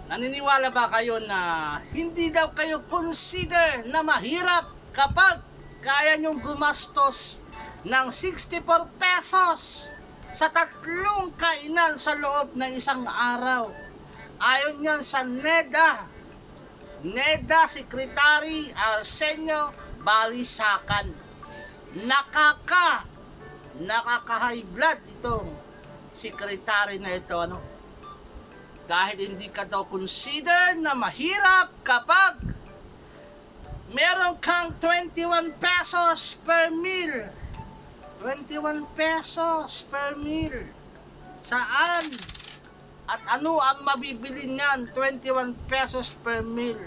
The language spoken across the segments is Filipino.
Naniniwala ba kayo na hindi daw kayo consider na mahirap kapag kaya nyong gumastos ng 64 pesos sa 3 kainan sa loob ng isang araw? Ayon yan sa NEDA Secretary Arsenio Balisacan. Nakaka-high blood itong secretary na ito, dahil hindi ka daw consider na mahirap kapag meron kang 21 pesos per meal. 21 pesos per meal. Saan? At ano ang mabibili niyan? 21 pesos per meal.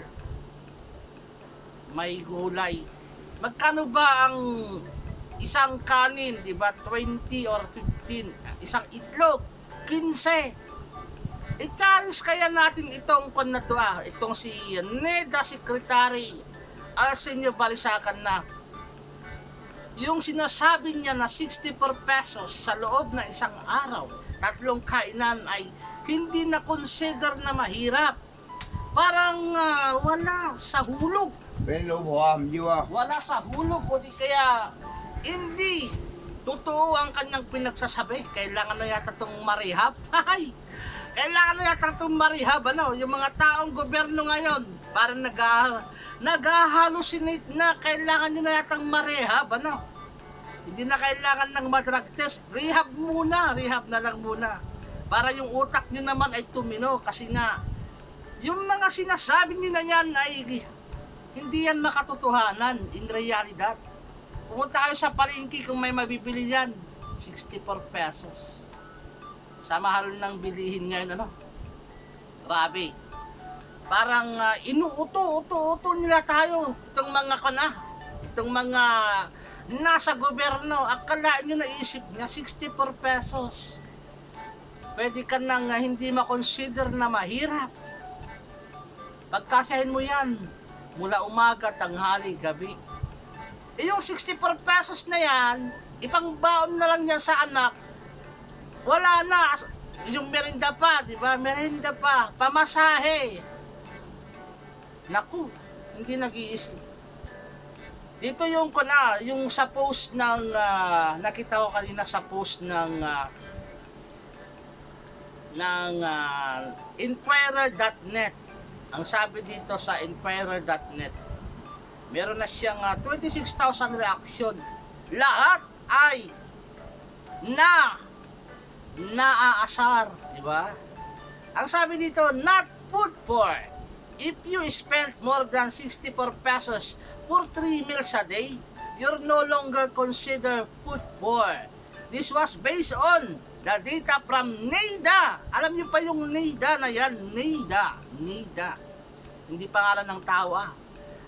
May gulay. Magkano ba ang isang kanin, di ba? 20 or 15. Isang itlog, 15. I-challenge kaya natin itong itong si NEDA Secretary Arsenio Balisacan na yung sinasabi niya na 64 pesos sa loob ng isang araw, 3 kainan ay hindi na consider na mahirap. Parang wala sa hulog. Wala sa hulog, o di kaya hindi totoo ang kanyang pinagsasabi. Kailangan na yata itong marehab. Kailangan na yata itong marehab, yung mga taong gobyerno ngayon, parang nag-hallucinate na. Kailangan nyo na yatang marehab, Hindi na kailangan ng drug test. Rehab na lang muna. Para yung utak nyo naman ay tumino. Kasi nga, yung mga sinasabi nyo na yan ay hindi yan makatotohanan in realidad. Pumunta kayo sa palengke kung may mabibili yan. 64 pesos. Sa mahal ng bilihin ngayon, grabe. Parang inuuto nila tayo. Itong mga nasa gobyerno. Akala nyo naisip niya 64 pesos. Pwede ka nang hindi makonsider na mahirap. Pagkasahin mo yan mula umaga, tanghali, gabi. Yung 64 pesos na yan, ipangbaon na lang yan sa anak. Wala na. Yung merinda pa, di ba? Merinda pa. Pamasahe. Naku, hindi nag-iisip. Dito yung sa post ng, nakita ko kanina sa post ng Inquirer.net. Ang sabi dito sa Inquirer.net, meron na siyang 26,000 reaction. Lahat ay naaasar, di ba? Ang sabi dito, not food for. If you spend more than 64 pesos for 3 meals a day, you're no longer considered food for. This was based on the data from NEDA. Alam niyo pa yung NEDA na yan? NEDA. Hindi pangalan ng tao,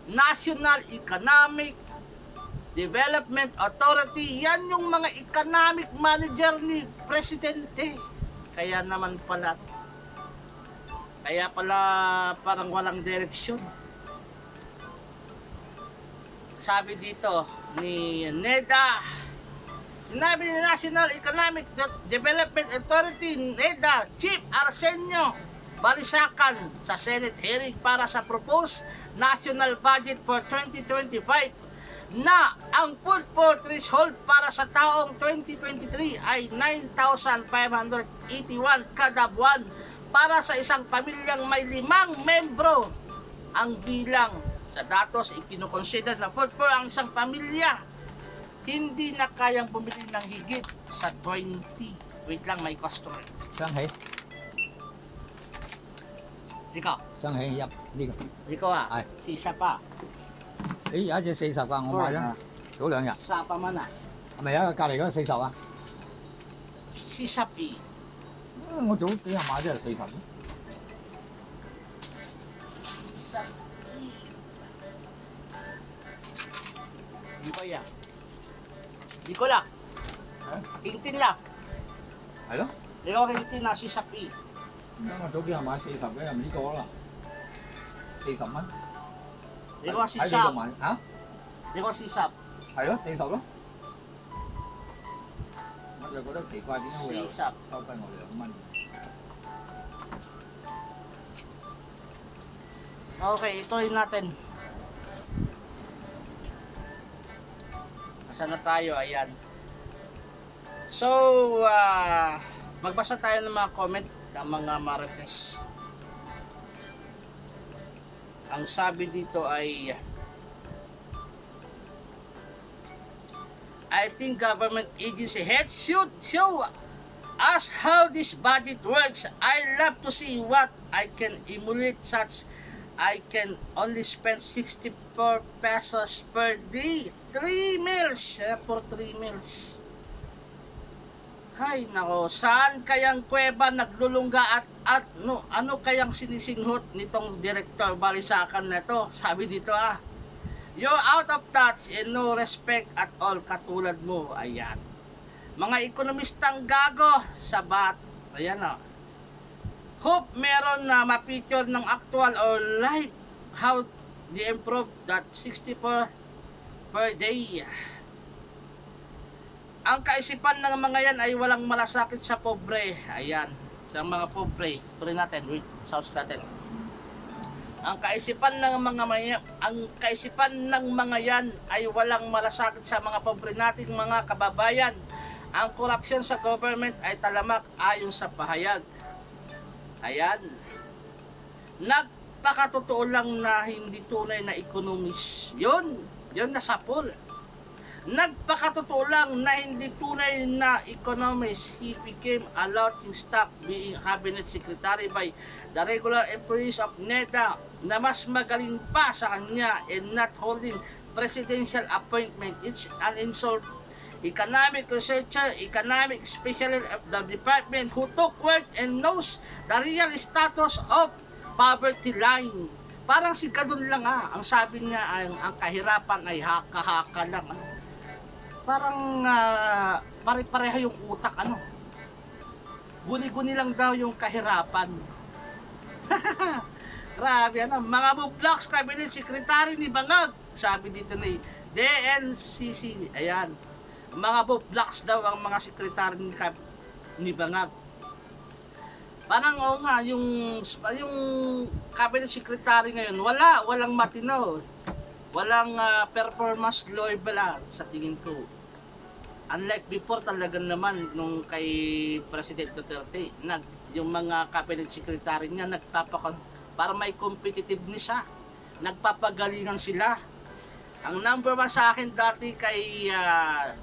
National Economic Development Authority. Yan yung mga economic manager ni Presidente. Kaya pala parang walang direksyon. Sabi dito ni NEDA, sinabi ni National Economic Development Authority, NEDA Chief Arsenio Balisacan sa Senate hearing para sa proposed national budget for 2025 na ang food for threshold para sa taong 2023 ay 9,581 kada buwan para sa isang pamilyang may 5 membro. Ang bilang sa datos ikinukonsider na food for ang isang pamilya hindi na kayang bumili ng higit sa 20. Wait lang, may customer. Shanghai. Ikaw? Shanghai nhập đi. Ikaw sisa pa. Ý giá chỉ 40 à,我買咗早2日。Sapa man係咪啊？隔離嗰個40啊？ Sisapi. 我早幾日買都係40。Di ko lang. 18 lang.係咯。你講 18 na sisapi. 我早幾日買40嘅，又唔知過啦。40蚊。你講sisap。嚇？你講sisap。係咯，40咯。我就覺得奇怪點解會有收低我2蚊。Okay, ituloy natin. Nasaan na tayo? Ayan. So, magbasa tayo ng mga comment ng mga Marites. Ang sabi dito ay, I think government agency heads should show us how this budget works. I love to see what I can emulate, such I can only spend 64 pesos per day. 3 meals. For 3 meals. Hay nako, saan kayang kuweba naglulungga at ano kayang sinisinghot nitong direktor balisakan na to? Sabi dito you're out of touch and no respect at all, katulad mo. Ayan. Mga ekonomistang gago, sabat. Ayan Hope meron na ma-picture ng actual or live how they improve that 64 per day. Ang kaisipan ng mga yan ay walang malasakit sa pobre. Ayan. Sa mga pobre. Tuloy natin. Wait. Sounds natin. Ang kaisipan ng mga yan ay walang malasakit sa mga pobre nating mga kababayan. Ang korupsyon sa government ay talamak ayon sa pahayag. Ayan. Nagpakatotoo lang na hindi tunay na economist. Yun nasa poll. Nagpakatotoo lang na hindi tunay na economist. He became a laughing stock being cabinet secretary by the regular employees of NEDA na mas magaling pa sa kanya and not holding presidential appointment. It's an insult. Economic researcher, economic specialist of the department who took work and knows the real status of poverty line. Parang si Gadon lang ang sabi niya ang kahirapan ay haka-haka lang. Parang pare-pareha yung utak Guni-guni lang daw yung kahirapan. Grabe mga bublocks cabinet secretary ni Bangag. Sabi dito ni DNCC. Ayan. Mga bublocks daw ang mga sekretary ni Bangag. Parang yung cabinet secretary ngayon walang matino. Walang performance loyal sa tingin ko. Unlike before talaga naman nung kay President Duterte, yung mga cabinet secretary niya para may competitiveness nagpapagalingan sila. Ang number 1 sa akin dati kay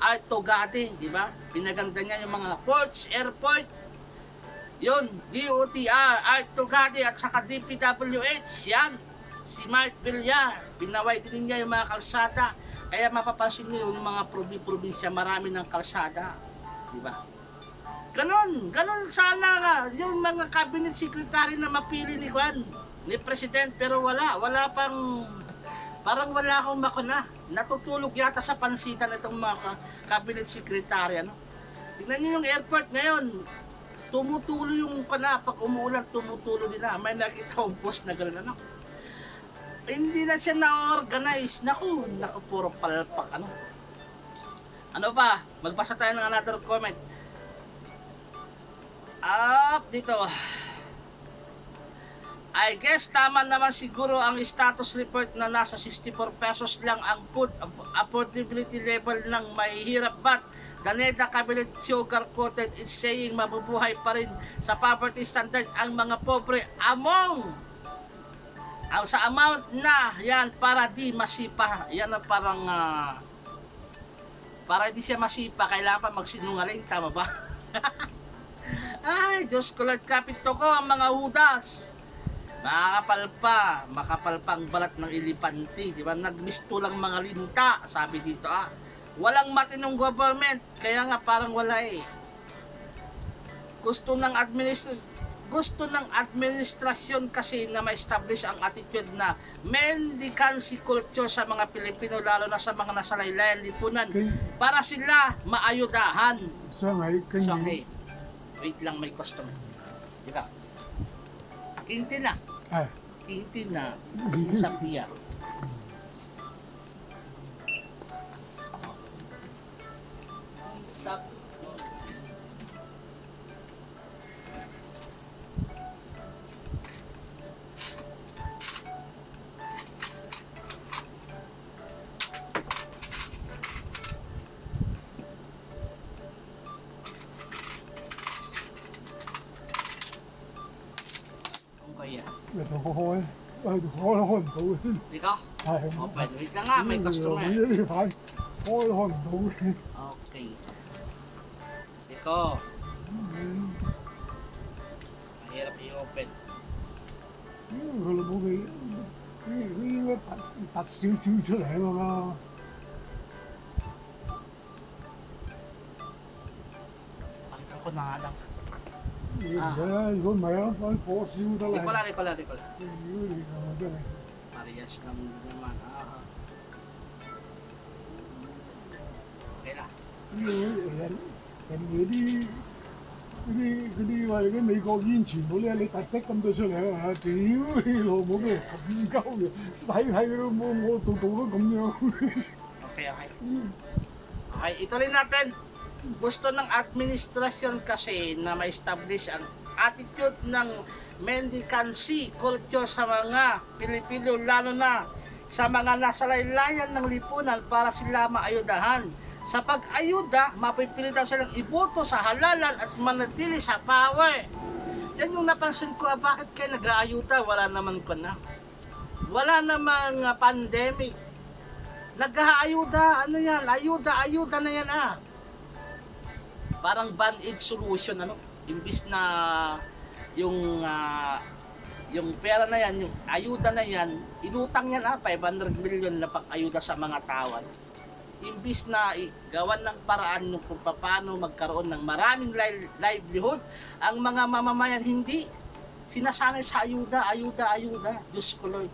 Art Togate, di ba? Pinaganda niya yung mga ports, airport. Yun, DOTR, Art Togate at saka DPWH, yan. Si Mark Villar, pinaway din niya yung mga kalsada. Kaya mapapansin niyo yung mga probinsya, marami ng kalsada. Di ba? Ganon sana yung mga cabinet secretary na mapili ni Juan, ni President, pero wala parang wala akong makuna. Natutulog yata sa pansitan itong mga cabinet secretary. Tingnan niyo yung airport ngayon. Tumutulo yung pag umuulan, tumutulo din May nakita akong post na gano'n Hindi na siya na-organize. Naku, puro palpak Ano ba? Magbasa tayo ng another comment. Dito. I guess tama naman siguro ang status report na nasa 64 pesos lang ang food affordability level ng mahihirap, but the NEDA cabinet sugar-coated is saying mabubuhay pa rin sa poverty standard ang mga pobre sa amount na yan para di masipa. Yan ang parang para di siya masipa, kailangan pa magsinungaling, tama ba? Ay, Diyos ko, Lord, kapito ko ang mga hudas. Makapal pa ang balat ng ilipanti, di ba? Nagmisto lang mga linta, sabi dito Walang matinong government, kaya nga parang wala Gusto ng administrasyon kasi na ma-establish ang attitude na mendicancy culture sa mga Pilipino, lalo na sa mga nasa laylayan lipunan, para sila maayudahan. Wait lang, may customer. Diba? Kintin na. Si Sapia. 可以啊。入到開，開唔到嘅。呢個係。open wait lang nga, may customer. 呢排開唔到嘅。Okay. Ito. Mahirap i-open. 佢老母佢應該突少少出嚟㗎嘛。Pakita ko na nga lang. 唔使啦，如果唔係啊，揾火燒得啦。Di ko lang. 如果你真係。Parehas lang naman. Okay na. 人哋啲話啲美國煙全部咧，你突的咁多出嚟啊！屌你老母咩咁鳩嘅，睇我度度都咁樣。Okay. Okay, ituloy natin. Gusto ng administrasyon kasi na ma-establish ang attitude ng mendicancy culture sa mga Pilipino, lalo na sa mga nasa laylayan ng lipunan para sila maayudahan. Sa pag-ayuda, mapipilitan silang iboto sa halalan at manatili sa power. Yan yung napansin ko, bakit kayo nag-aayuda? Wala naman ko na. Wala namang pandemic. Nag-aayuda, ano yan? Ayuda na yan Parang band-aid solution, imbis na yung pera na yan, yung ayuda na yan, inutang yan 500 million na pang-ayuda sa mga tao. Imbis na gawan ng paraan kung paano magkaroon ng maraming livelihood, ang mga mamamayan hindi sinasanay sa ayuda. Diyos ko Lord.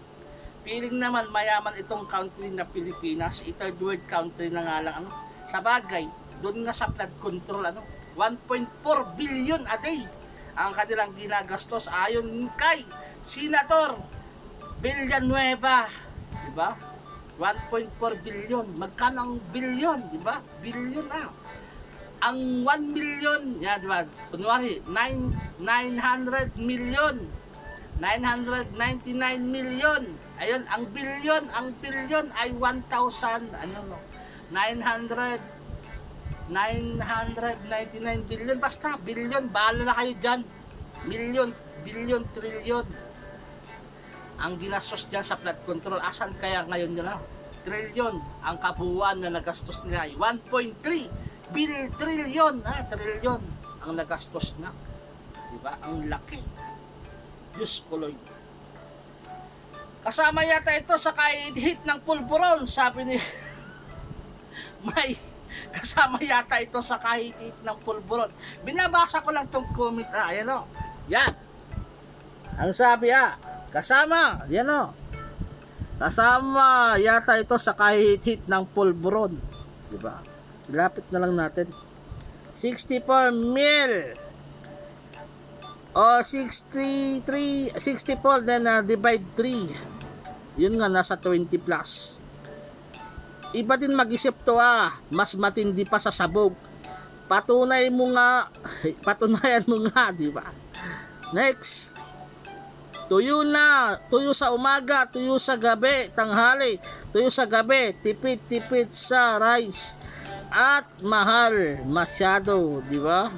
Feeling naman mayaman itong country na Pilipinas, third world country na nga lang. Sa bagay, doon nga sa flood control, 1.4 billion a day ang kanilang ginagastos ayon kay Senator Villanueva, diba? 1.4 billion. Magkano ang billion, diba? Billion Ang 1 million, yan, diba? Kunwari, 900 million. 999 million. Ayun, ang billion ay 1,000, 999 billion. Basta, billion, bahala na kayo dyan. Million, billion, trillion. Ang ginastos dyan sa flood control, asan kaya ngayon nila? Trillion. Ang kabuuan na nagastos nila ay 1.3 trillion. Trillion ang nagastos na. Diba? Ang laki. Diyos ko Lord. Kasama yata ito sa kahit-hit ng pulburon, sabi ni may kasama yata ito sa kahit-hit ng pulburon. Binabasa ko lang tong comment. Ayan o. Yan. Ang sabi kasama, yan o. Kasama yata ito sa kahit-hit ng pulburon. Diba? Ilapit na lang natin. 64 mil. O 64 then divide 3. Yun nga, nasa 20 plus. Iba din mag-isip to mas matindi pa sa sabog. Patunayan mo nga, di ba? Next. Tuyo na, tuyo sa umaga, tuyo sa gabi, tanghali, tuyo sa gabi, tipid sa rice. At mahal masyado, di ba?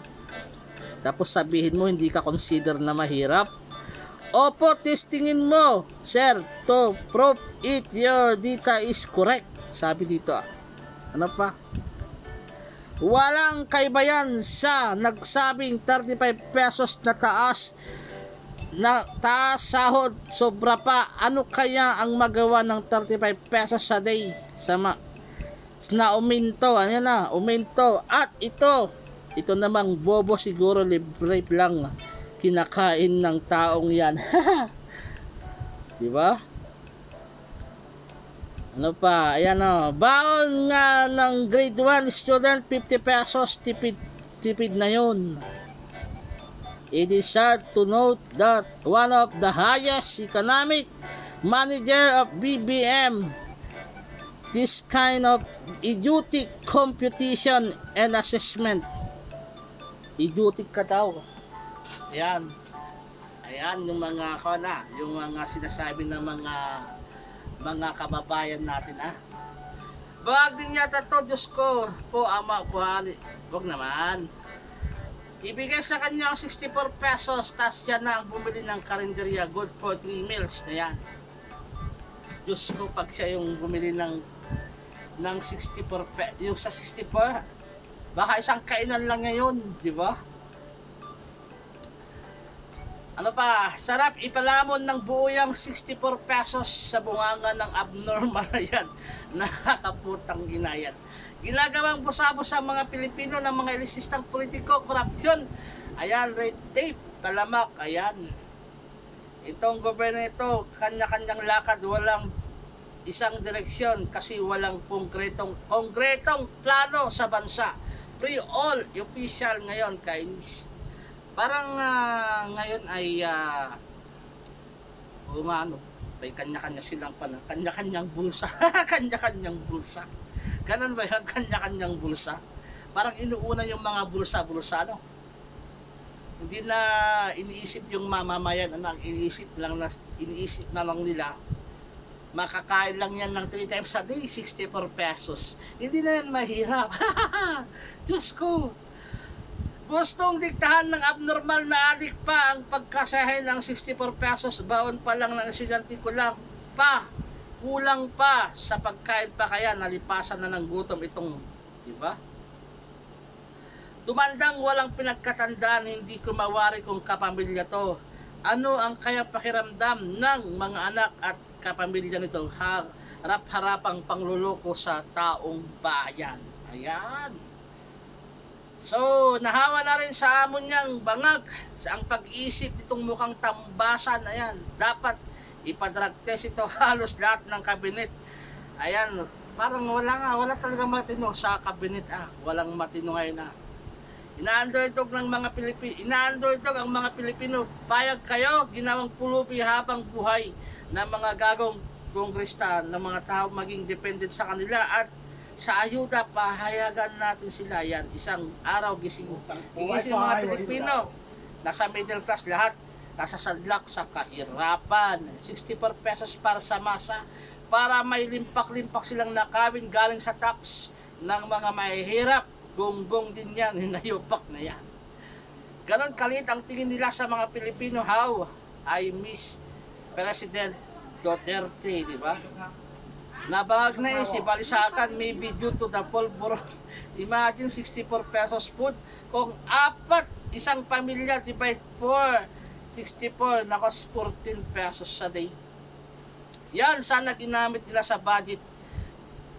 Tapos sabihin mo hindi ka consider na mahirap. Opo, testingin mo, sir, to prove it your data is correct. Sabi dito Ano pa? Walang kaibayan sa nagsabing 35 pesos na taas sahod, sobra pa. Ano kaya ang magawa ng 35 pesos a day na uminto? Uminto. At ito namang bobo siguro, libre lang kinakain ng taong yan. Di ba? Ano pa? Ayan baon nga ng grade 1 student, 50 pesos, tipid na yun. It is sad to note that one of the highest economic manager of BBM, this kind of idiotic computation and assessment. Idiotic ka daw. Ayan yung mga yung mga sinasabi ng mga kababayan natin Wag din yata to, Diyos ko po, Ama po, wag naman. ibigay sa kanya ang 64 pesos, tas siya na ang bumili ng karinderya, good for 3 meals na yan. Diyos ko, pag siya yung bumili ng 64 yung sa 64, baka isang kainan lang ngayon, di ba? Ano pa, sarap ipalamon ng buo yung 64 pesos sa bunganga ng abnormal na yan. Nakakaputang ginayan. Ginagawang busa-busa mga Pilipino ng mga elisistang politiko, korupsyon. Ayan, red tape, talamak, ayan. Itong gobyerno ito, kanya-kanyang lakad, walang isang direksyon kasi walang konkretong plano sa bansa. Free all, official ngayon, kainis. Parang ngayon ay may kanya-kanya silang kanya-kanyang bulsa. Kanya-kanyang bulsa. Ganun ba yun? Kanya-kanyang bulsa. Parang inuuna yung mga bulsa-bulsa, no? Hindi na iniisip yung mamamayan, iniisip na lang nila. Makakain lang yan ng 3 times a day, 64 pesos. Hindi na yan mahirap. Diyos ko. Gustong diktahan ng abnormal na adik pa ang pagkasahin ng 64 pesos, baon pa lang ng estudyante kulang pa sa pagkain pa, kaya nalipasan na ng gutom itong, di ba? Tumandang walang pinagkatandaan, hindi ko mawari kung kapamilya to. Ano ang kaya pakiramdam ng mga anak at kapamilya nito? Harap-harapang pangluloko sa taong bayan. Ayan. So, nahawa na rin sa amon niyang bangag sa ang pag-iisip nitong mukhang tambasan. Ayan, dapat ipadrag test ito halos lahat ng kabinet. Ayan, parang wala talagang matino sa kabinet. Walang matino ngayon. Ina-underdog ng mga Pilipino, ina-underdog ang mga Pilipino. Payag kayo, ginawang pulubi habang buhay ng mga gagong kongresta ng mga tao maging dependent sa kanila, at sa ayuda, pahayagan natin sila. Yan, isang araw gising mga Pilipino, nasa middle class lahat, nasa sadlak sa kahirapan. 64 pesos para sa masa, para may limpak-limpak silang nakawin galing sa tax ng mga mahihirap. Gonggong din yan, hinayupak na yan. Ganon kalit ang tingin nila sa mga Pilipino. How I miss President Duterte, di ba? Nabangag na si Balisakan, maybe due to the pulburo. Imagine 64 pesos food. Kung isang pamilya divide 64, nakos 14 pesos sa day. Yan, sana ginamit nila sa budget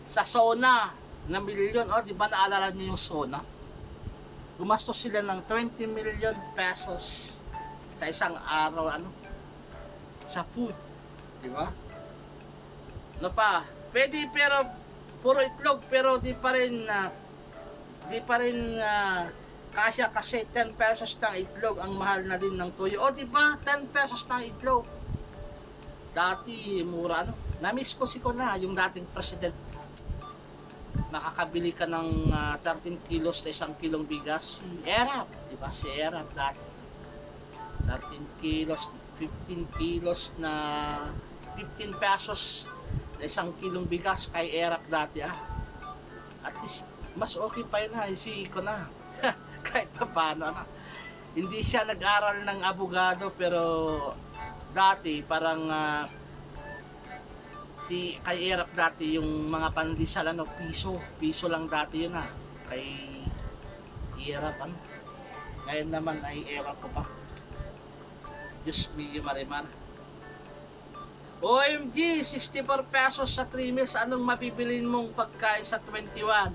sa SONA na milyon. O, di ba naalala niyo yung SONA? Gumastos sila ng 20 million pesos sa isang araw, sa food. Di ba? Ano pa? Pwede, pero puro itlog, pero di pa rin kasya, kasi 10 pesos ng itlog, ang mahal na din ng tuyo. O di ba 10 pesos ng itlog? Dati mura, na-miss ko yung dating president. Makakabili ka ng 13 kilos na 1 kilong bigas. Si Erap, di ba? Si Erap dati 13 kilos, 15 kilos na 15 pesos na 1 kilong bigas kay Erap dati. At least mas okay pa yun, si Iko na. Kahit pa paano, hindi siya nag-aral ng abogado, pero dati parang kay Erap dati yung mga pandesal, piso lang dati yun, kay Erap. Ngayon naman ay ewan ko pa. Diyos medyo marimar. OMG, 64 pesos sa 3 meals. Anong mabibilin mong pagkain sa 21?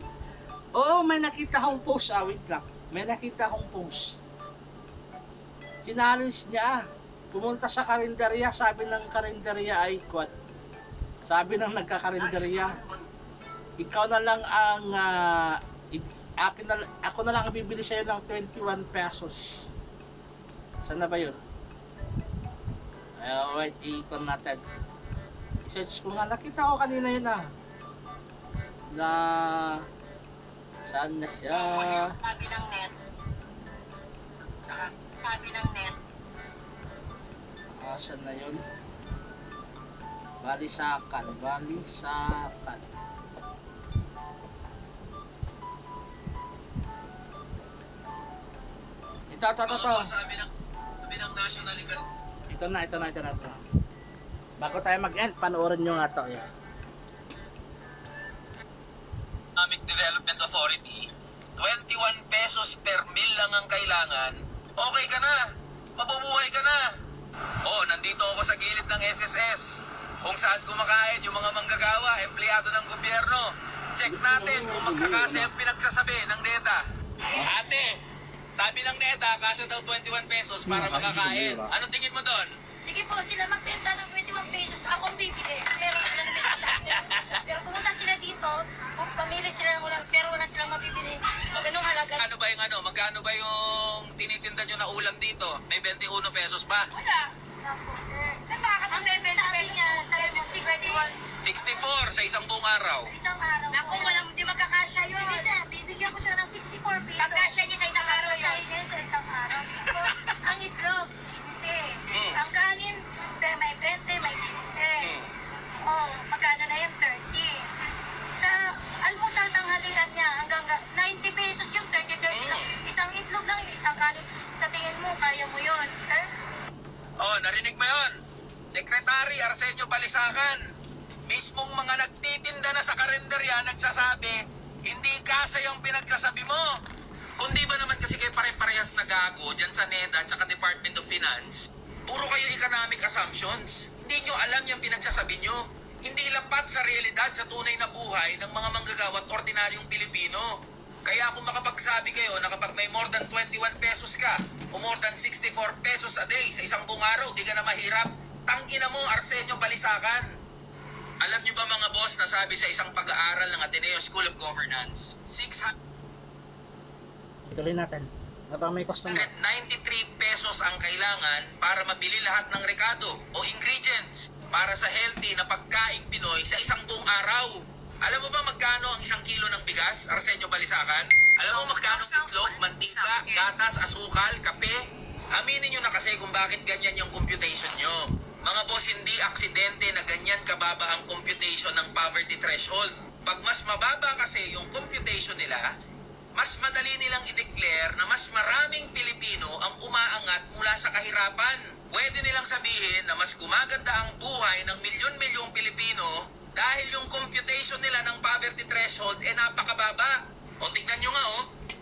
Oo, may nakita akong post. Wait lang. May nakita akong post. Challenge niya. Pumunta sa karinderya. Sabi ng karinderya ay quad. Sabi ng nagkakarinderya, ikaw na lang ang ako na lang ang bibili sa'yo ng 21 pesos. Saan na ba yun? Wait, i-con natin. I-search ko nga. Nakita ko kanina yun, na saan na siya? Sabi ng net. Sabi ng net. Saan na yun? Balisakan. Sabi ng National Economic Ito na. Bago tayo mag-end, panoorin nyo nga to. Yeah. Development Authority, 21 pesos per meal lang ang kailangan, okay ka na. Mabubuhay ka na. Nandito ako sa gilid ng SSS, kung saan kumakain yung mga manggagawa, empleyado ng gobyerno. Check natin kung magkakasya yung pinagsasabi ng NEDA. Ate, sabi ng NEDA, kasya daw 21 pesos para makakain. Anong tingin mo doon? Sige po, sila magbenta ng 21 pesos. Akong bibili. Pero sila nabenta. Pero pumunta sila dito, kung pamili sila ng ulam, pero wala silang mabibili. Ganong halaga. Magkano ba yung tinitinda nyo na ulam dito? May 21 pesos ba? Wala. Opo, sir. Sir, bakit ang bibenta niya? Sabi mo, 64 sa isang buong araw. Isang araw. Naku, walang di magkakasya yun. Sige, sir. Bibigyan ko siya ng 64 pesos. Pagkasya niya sa isang araw Siya yun. sa isang araw. Ang itlog, 15. Ang kanin, may 20, may 15. Magkano na yung 30. Sa almusal tanghalian niya, hanggang 90 pesos yung 30 lang. Isang itlog lang, isang kanin. Sa tingin mo, kaya mo yun, sir? Narinig mo yun? Secretary Arsenio Balisacan, mismong mga nagtitinda na sa karinderya nagsasabi, hindi kasya yung pinagsasabi mo. Kundi ba naman kasi kayo pare-parehas na gago dyan sa NEDA at saka Department of Finance? Puro kayo economic assumptions. Hindi nyo alam yung pinagsasabi nyo. Hindi lapat sa realidad sa tunay na buhay ng mga manggagawa at ordinaryong Pilipino. Kaya kung makapagsabi kayo na kapag may more than 21 pesos ka o more than 64 pesos a day sa isang buong araw, di ka na mahirap, tangina mo Arsenio Balisacan. Alam nyo ba mga boss na sabi sa isang pag-aaral ng Ateneo School of Governance, 693 Tuloy natin. Habang may customer. pesos ang kailangan para mabili lahat ng rekado o ingredients para sa healthy na pagkaing Pinoy sa isang buong araw. Alam mo ba magkano ang isang kilo ng bigas, Arsenio Balisacan? Alam mo magkano itlog, mantika, gatas, asukal, kape? Aminin nyo na kasi kung bakit ganyan yung computation nyo. Mga boss, hindi aksidente na ganyan kababa ang computation ng poverty threshold. Pag mas mababa kasi yung computation nila, mas madali nilang i-declare na mas maraming Pilipino ang umaangat mula sa kahirapan. Pwede nilang sabihin na mas gumaganda ang buhay ng milyon-milyong Pilipino dahil yung computation nila ng poverty threshold napakababa. Tignan nyo nga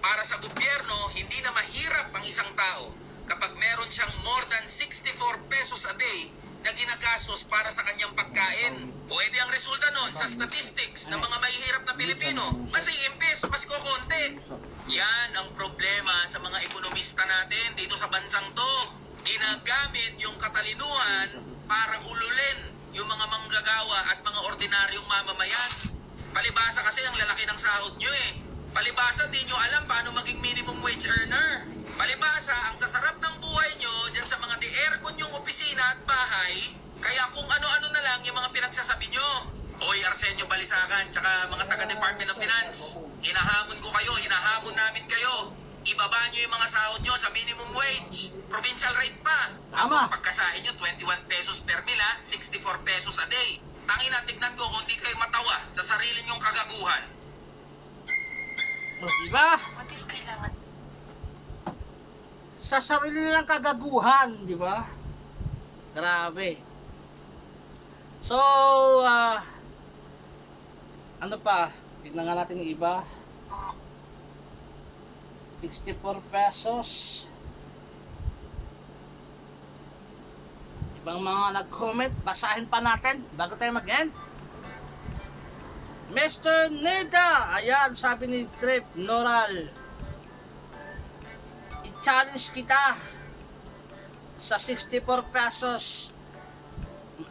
para sa gobyerno, hindi na mahirap ang isang tao kapag meron siyang more than 64 pesos a day na ginagastos para sa kanyang pagkain. Pwede ang resulta nun sa statistics ng mga mahihirap na Pilipino. Mas iimpis, mas kukunti. Yan ang problema sa mga ekonomista natin dito sa bansang to. Ginagamit yung katalinuhan para ululin yung mga manggagawa at mga ordinaryong mamamayan. Palibasa kasi ang lalaki ng sahod nyo Palibasa di nyo alam paano maging minimum wage earner. Palibasa, ang sasarap ng buhay nyo dyan sa mga di-aircon yung opisina at bahay, kaya kung ano-ano na lang yung mga pinagsasabi nyo. Hoy Arsenio Balisacan, tsaka mga taga-Department of Finance, hinahamon ko kayo, hinahamon namin kayo. Ibaba nyo yung mga sahod nyo sa minimum wage. Provincial rate pa. Tama. Tapos pagkasahin nyo, 21 pesos per meal 64 pesos a day. Tangina, tignan ko kung di kayo matawa sa sarili nyong kagaguhan. Diba? What if kailangan? Sa sarili nilang kagaguhan, di ba? Grabe. So, ano pa? Tignan nga natin yung iba. 64 pesos. Ibang mga nag-comment, basahin pa natin bago tayo mag-end. Mr. Neda, ayan, sabi ni Trip Noral, i-challenge kita sa 64 pesos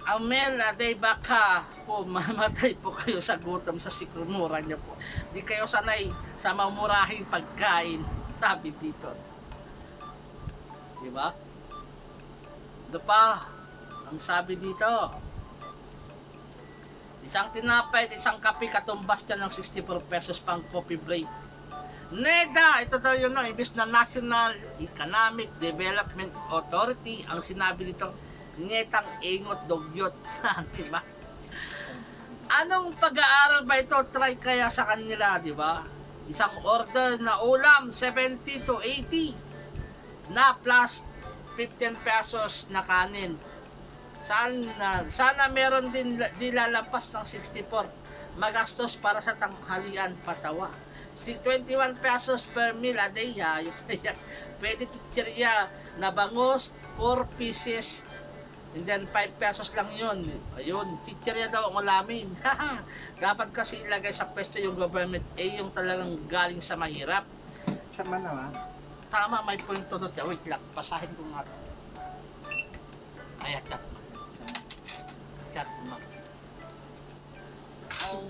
Amel na day baka po mamatay po kayo sa gutom sa sikrumura niyo po. Di kayo sanay sa mamurahing pagkain, sabi dito. Diba? Ito pa ang sabi dito, isang tinapay at isang kape katumbas dyan ng 64 pesos pang coffee break. NEDA, ito daw yun, imbis na National Economic Development Authority, ang sinabi dito, ngetang ingot dogyot. Diba? Anong pag-aaral ba ito? Try kaya sa kanila, diba? Isang order na ulam, 70 to 80. na plus 15 pesos na kanin. Sana meron din di lalampas ng 64. Magastos para sa tanghalian patawa. 21 pesos per meal a day, hayop na yan. Pwede chichirya na bangus, 4 pieces, and then 5 pesos lang yun. Ayun, chichirya daw ang ulamin. Dapat kasi ilagay sa pwesto yung government, yung talagang galing sa mahirap. Sama naman. Tama, may point to. Wait lang, pasahin ko nga to. Ay, chat mo. Chat mo. Ang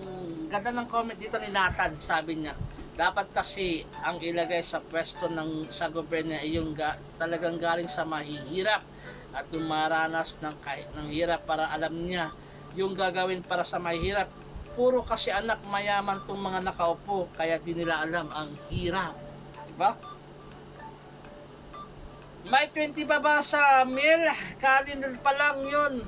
ganda ng comment dito ni Nathan, sabi niya, dapat kasi ang ilagay sa pwesto sa gobyerno ay yung talagang galing sa mahihirap at dumaranas ng hirap para alam niya yung gagawin para sa mahihirap. Puro kasi anak mayaman tong mga nakaupo, kaya di nila alam ang hirap. Diba? May 20 ba ba sa meal? Kanin pa lang yun.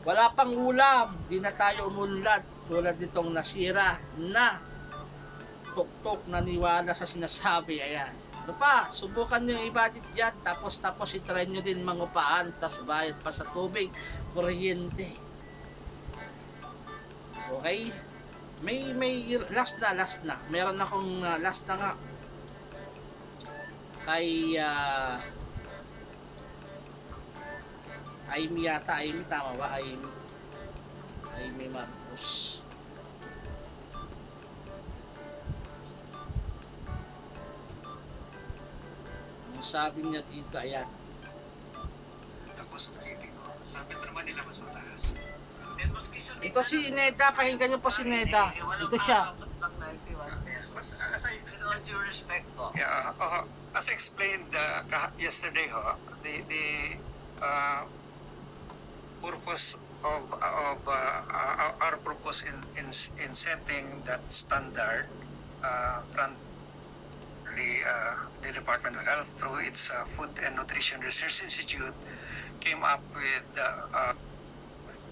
Wala pang ulam. Di na tayo umulad. Tulad nitong nasira na tuktok naniwala sa sinasabi. Ayan. Ano pa? Subukan nyo yung i-budget dyan. Tapos itry nyo din mangupaan. Tas bayad pa sa tubig. Kuryente. Okay? May last na. Meron akong last na nga. Kay Amy yata. Amy, tama ba? Amy Marcos. Ang sabi niya dito, ayan. Tapos reading ko. Sabi naman nila mas mataas. Ito si Neda, pakinggan niyo po si Neda. Ito siya. With due respect po. Yeah, as I explained yesterday, the purpose of our purpose in setting that standard from the Department of Health through its Food and Nutrition Research Institute came up with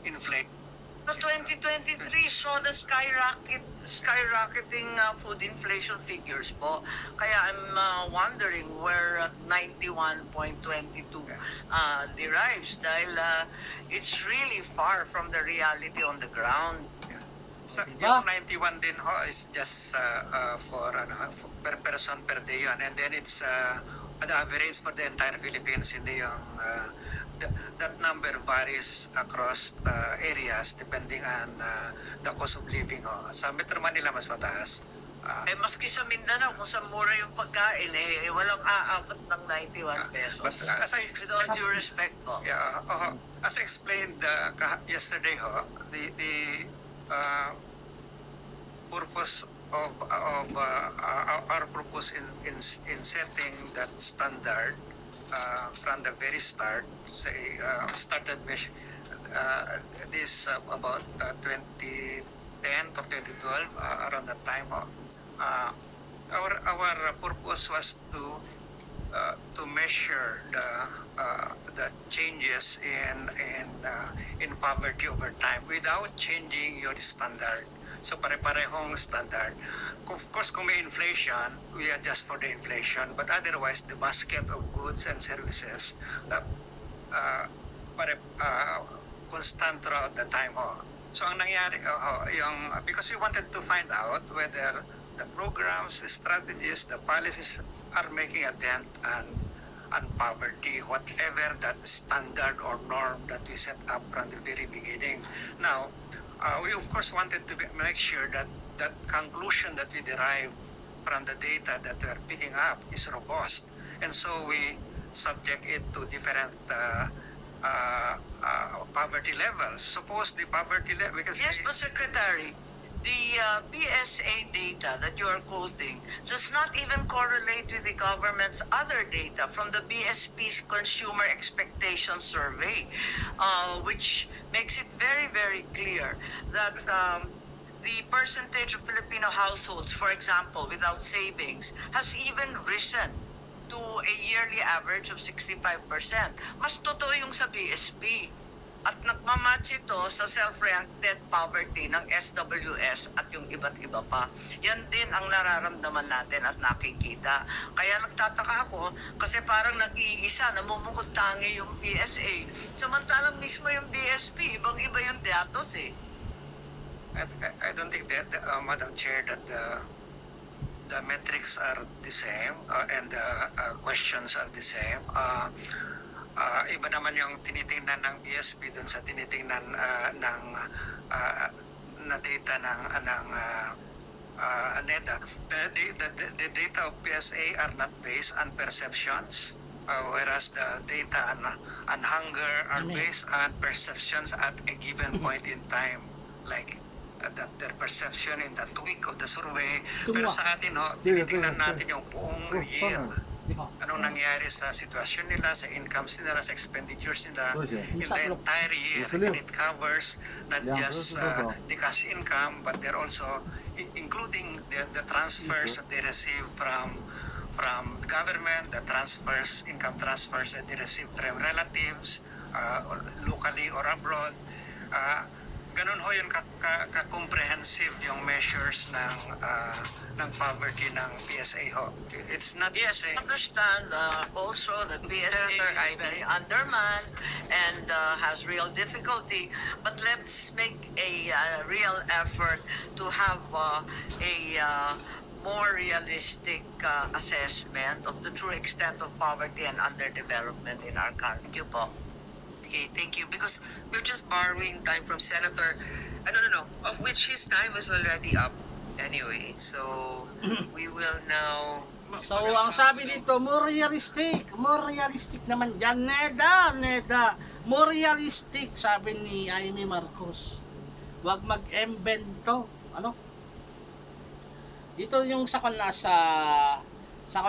inflation. The 2023 saw the skyrocketing food inflation figures po. Kaya I'm wondering where 91.22 derives dahil it's really far from the reality on the ground. So, Diba? yung 91 din ho is just for per person per day yun. And then it's the average for the entire Philippines. Hindi yung that number varies across areas depending on the cost of living ho. Sa Metro Manila mas mataas. Maski sa Mindanao, kung sa mura yung pagkain, walang aabot ng 91 pesos. But as I With all due respect po. Yeah, as I explained yesterday, the purpose of our purpose in setting that standard from the very start, say started this about 2010 or 2012, around that time. Our purpose was to measure the changes in poverty over time without changing your standard. So pare-parehong standard. Of course, kung may inflation, we adjust for the inflation. But otherwise, the basket of goods and services constant throughout the time. So ang nangyari, because we wanted to find out whether the programs, the strategies, the policies are making a dent on poverty, whatever that standard or norm that we set up from the very beginning. Now, we of course wanted to make sure that that conclusion that we derive from the data that we are picking up is robust. And so we subject it to different poverty levels. Suppose the poverty level... Yes, but Secretary, the PSA data that you are quoting does not even correlate with the government's other data from the BSP's Consumer Expectation Survey, which makes it very, very clear that the percentage of Filipino households, for example, without savings, has even risen to a yearly average of 65%. Mas totoo yung sa BSP. At nagmamatch ito sa self-reacted poverty ng SWS at yung iba't iba pa. Yan din ang nararamdaman natin at nakikita. Kaya nagtataka ako kasi parang nag-iisa, namumukod tangi yung PSA. Samantalang mismo yung BSP, ibang-iba yung datos eh. I don't think that, Madam Chair, that the metrics are the same and the questions are the same. Iba naman yung tinitingnan ng BSP dun sa tinitingnan na data ng NEDA. The data of PSA are not based on perceptions, whereas the data on hunger are based on perceptions at a given point in time, like that their perception in that week of the survey. Pero sa atin, tinitingnan natin yung buong year. Anong nangyari sa sitwasyon nila, sa incomes nila, sa expenditures nila in the entire year. And it covers not just the cash income, but they're also including the transfers that they receive from the government, the transfers, income transfers that they receive from relatives, locally or abroad. Ganun ho yung ka-comprehensive yung measures ng poverty ng PSA ho. It's not Yes, I understand also that PSA is very undermanned and has real difficulty. But let's make a real effort to have a more realistic assessment of the true extent of poverty and underdevelopment in our country. Thank you po. Okay, thank you. Because we're just borrowing time from Senator, no, of which his time was already up anyway. So, we will now... So, ang sabi dito, more realistic naman dyan, NEDA, more realistic, sabi ni Amy Marcos. Huwag mag-embento, dito yung sakon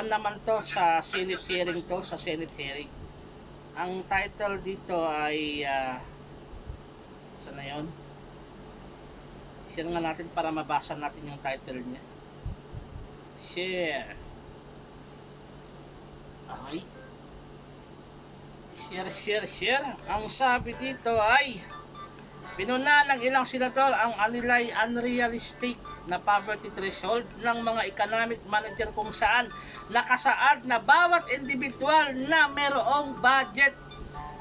naman to, sa Senate hearing. Ang title dito ay saan na yun? Share nga natin para mabasa natin yung title niya. Share. Okay. Share. Ang sabi dito ay pinuna ng ilang senador ang anilay unrealistic na poverty threshold ng mga economic manager kung saan nakasaad na bawat individual na mayroong budget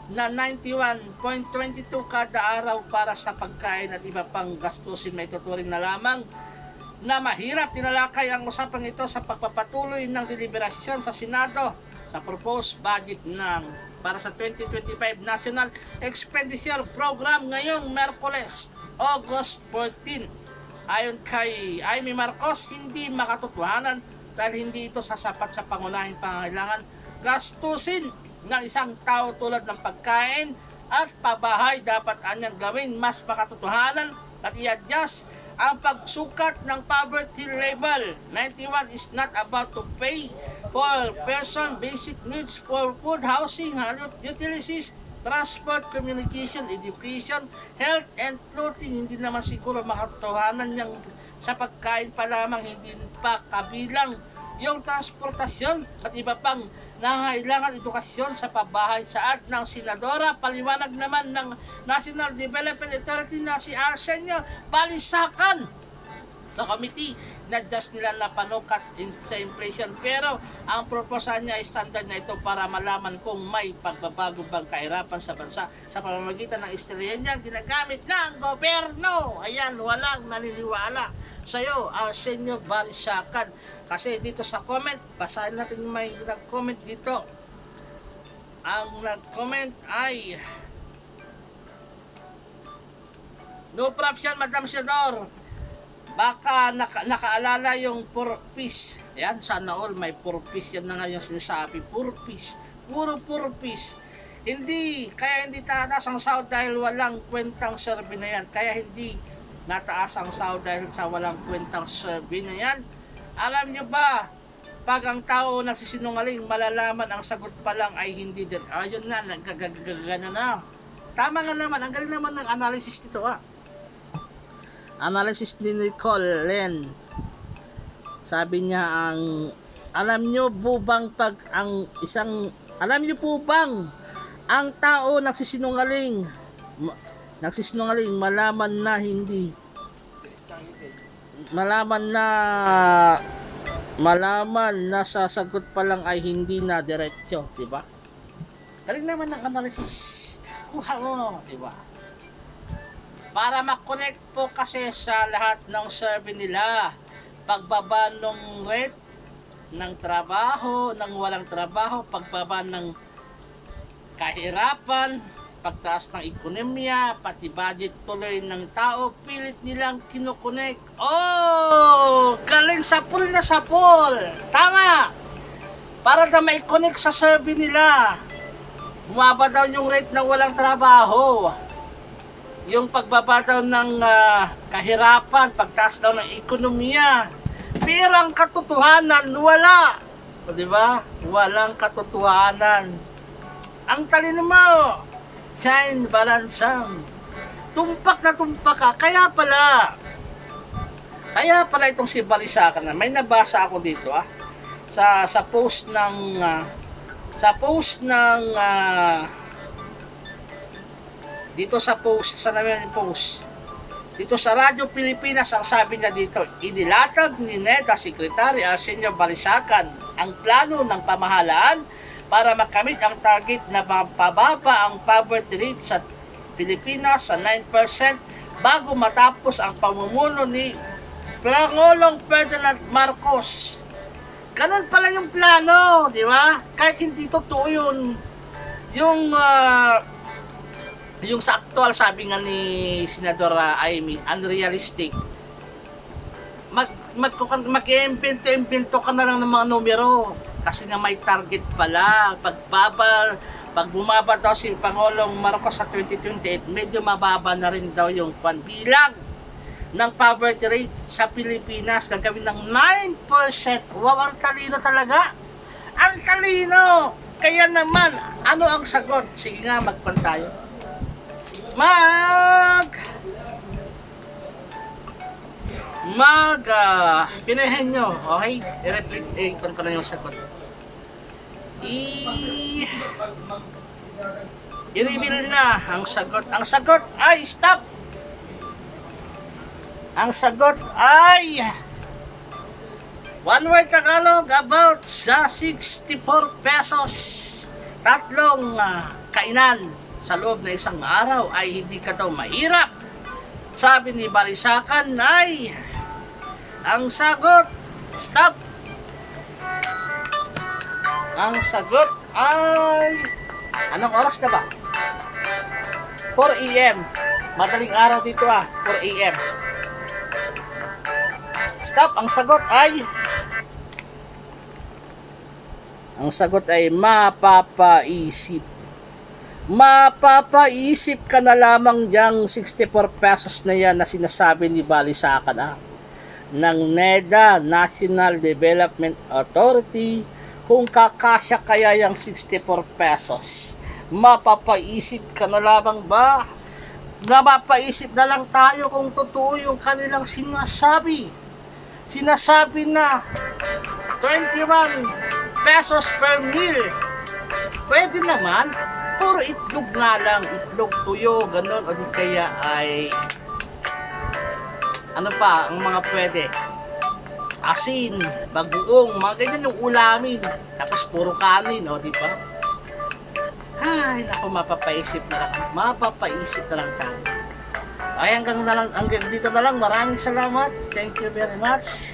na 91.22 kada araw para sa pagkain at iba pang gastusin, may tuturing na lamang na mahirap tinalakay ang usapang ito sa pagpapatuloy ng deliberasyon sa Senado sa proposed budget para sa 2025 National Expenditure Program ngayong Miyerkules, August 14. Ayon kay Amy Marcos, hindi makatotohanan dahil hindi ito sasapat sa pangunahing pangangailangan gastusin ng isang tao tulad ng pagkain at pabahay. Dapat anyang gawin mas makatotohanan at i-adjust ang pagsukat ng poverty level. 91 is not about to pay for person basic needs for food, housing, utilities, transport, communication, education, health, and clothing. Hindi naman siguro makatotohanan niyang sa pagkain pa lamang, hindi pa kabilang yung transportasyon at iba pang nangailangan edukasyon sa pabahay. Saad ng senadora, paliwanag naman ng National Development Authority na si Arsenio Balisacan sa committee na just nila na panukat sa inflation, pero ang proposal niya ay standard na ito para malaman kung may pagbabago bang kahirapan sa bansa sa pamamagitan ng estrella ginagamit ng gobyerno. Ayan, walang naniniwala sa'yo, Arsenio Balisacan. Kasi dito sa comment, basahin natin yung may nag-comment dito. Ang nag-comment ay no props yan, Madam Senador. Baka nakaalala yung purpose. Yan, sana all may purpose. Yan na nga yung sinasabi. Purpose. Puro purpose. Kaya hindi tataas ang sahod dahil walang kwentang survey na yan. Kaya hindi nataas ang sahod dahil sa walang kwentang survey na yan. Alam nyo ba, pag ang tao nagsisinungaling, malalaman ang sagot pa lang ay hindi din. Ayun na, nagkagagagana na. Tama nga naman, ang galing naman ng analysis dito Analysis ni Nicole Len. Sabi niya alam niyo po bang ang tao nagsisinungaling nagsisinungaling, malaman na sasagot pa lang ay hindi na diretso, di ba? Galing naman ng analysis. Kuha mo, di ba? Para makonect po kasi sa lahat ng survey nila, pagbaba ng rate ng trabaho, ng walang trabaho, pagbaba ng kahirapan, pagtaas ng ekonomiya, pati budget tuloy ng tao, pilit nilang kinukonek. Oh, galing sapul na sapul. Tama. Para na mai-connect sa survey nila. Bumaba daw yung rate ng walang trabaho. Yung pagbaba daw ng kahirapan, pagtaas daw ng ekonomiya. Pero ang katotohanan, wala. O, diba? Walang katotohanan. Ang talino mo, shine balansang. Tumpak na tumpak ka. Kaya pala itong si Balisacan na may nabasa ako dito sa post ng dito sa Radyo Pilipinas. Ang sabi niya dito, inilatag ni NEDA Secretary Arsenio Balisacan ang plano ng pamahalaan para makamit ang target na mapababa ang poverty rate sa Pilipinas sa 9% bago matapos ang pamumuno ni Pangulong Ferdinand Marcos. Ganun pala yung plano, di ba? Kahit hindi totoo yun. Yung sa actual, sabi nga ni Senador Amy, unrealistic. Mag-iimbento ka na lang ng mga numero. Kasi nga may target pala. Pag bumaba daw si Pangulong Marcos sa 2028, medyo mababa na rin daw yung bilang ng poverty rate sa Pilipinas. Gagawin ng 9%. Wow, ang talino talaga. Ang talino. Kaya naman, ano ang sagot? Sige nga, magpan tayo. Pinahin nyo, okay? I-repeat ko na yung sagot. I-reveal na ang sagot. Ang sagot ay stop. Ang sagot ay one word Tagalog about sa 64 pesos. Tatlong kainan sa loob na isang araw ay hindi ka daw mahirap. Sabi ni Balisacan ay ang sagot, stop. Ang sagot ay anong oras na ba? 4 AM. Madaling araw dito 4 AM. Stop. Ang sagot ay mapapaisip. Mapapaisip ka na lamang diyang 64 pesos na yan na sinasabi ni Balisacan ng NEDA, National Development Authority, kung kakasya kaya yung 64 pesos. Mapapaisip ka na lamang ba? Mapapaisip na lang tayo kung totoo yung kanilang sinasabi. Sinasabi na 21 pesos per meal. Pwede naman, puro itlog nga lang, itlog, tuyo, ganun, o di kaya ay ano pa, ang mga pwede, asin, bagoong, mga ganyan yung ulamin, tapos puro kanin, o di ba? Ay, naku, mapapaisip na lang tayo. Ay, hanggang dito na lang, maraming salamat, thank you very much.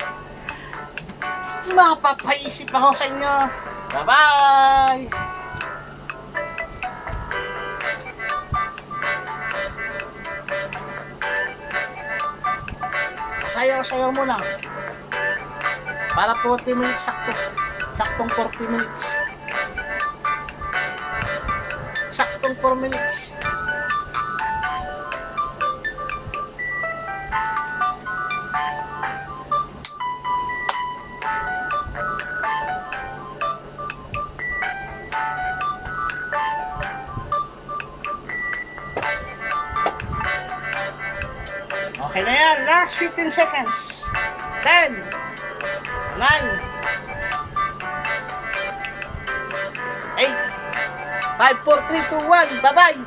Mapapaisip ako sa inyo. Bye bye. Sayaw muna para 40 minutes saktong 40 minutes, saktong 4 minutes. Okay na yan, last 15 seconds. 10, 9, 8, 5, 4, 3, 2, 1, bye-bye.